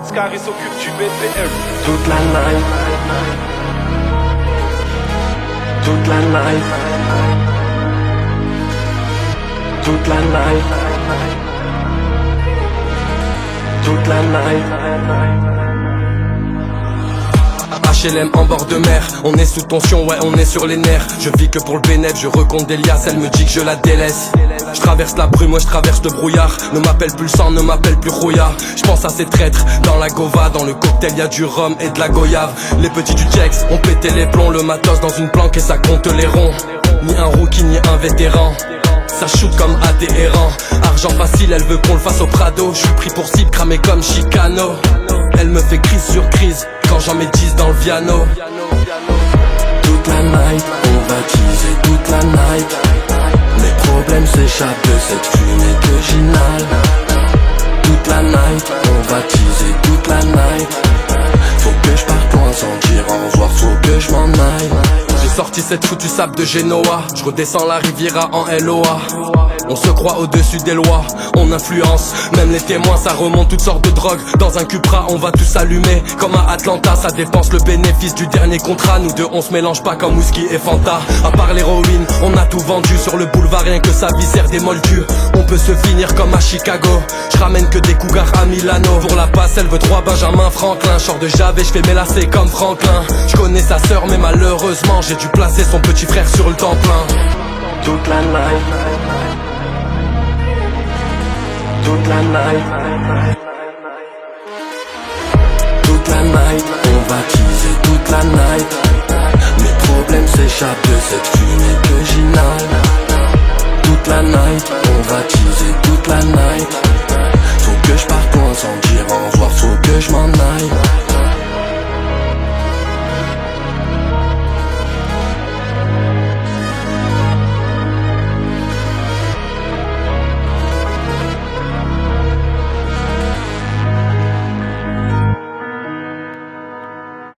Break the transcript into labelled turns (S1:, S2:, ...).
S1: Scarry s'occupe du BPM.
S2: Toute la night, toute la night, toute la night, toute la night.
S3: HLM en bord de mer, on est sous tension, ouais on est sur les nerfs. Je vis que pour le bénéf, je recompte des liasses, elle me dit que je la délaisse. Je traverse la brume, moi je traverse le brouillard. Ne m'appelle plus le sang, ne m'appelle plus rouillard. Je pense à ces traîtres, dans la gova, dans le cocktail y'a du rhum et de la goyave. Les petits du Jex ont pété les plombs, le matos dans une planque et ça compte les ronds. Ni un rookie ni un vétéran, ça shoot comme adhérent. Argent facile, elle veut qu'on le fasse au Prado. Je suis pris pour cible, cramé comme Chicano. Elle me fait crise sur crise quand j'en mets 10 dans le piano.
S2: Toute la night, on va teaser toute la night. Mes problèmes s'échappent de cette fumée d'original. Toute la night, on va teaser toute la night. Faut que je parte loin sans dire au revoir, faut que je m'en aille.
S3: J'ai sorti cette foutue sable de Genoa. Je redescends la Riviera en LOA. On se croit au-dessus des lois, on influence même les témoins, ça remonte toutes sortes de drogues. Dans un Cupra, on va tous allumer. Comme à Atlanta, ça dépense le bénéfice du dernier contrat. Nous deux, on se mélange pas comme whisky et Fanta. À part l'héroïne, on a tout vendu sur le boulevard, rien que sa viscère des moldus. On peut se finir comme à Chicago. Je ramène que des cougars à Milano. Pour la passe, elle veut 3 Benjamin Franklin. Short de Javé, je fais mes lacets comme Franklin. Je connais sa sœur, mais malheureusement, j'ai dû placer son petit frère sur le temps plein.
S2: Toute la night, toute la night, toute la night, on va teaser toute la night. Mes problèmes s'échappent de cette fumée d'original.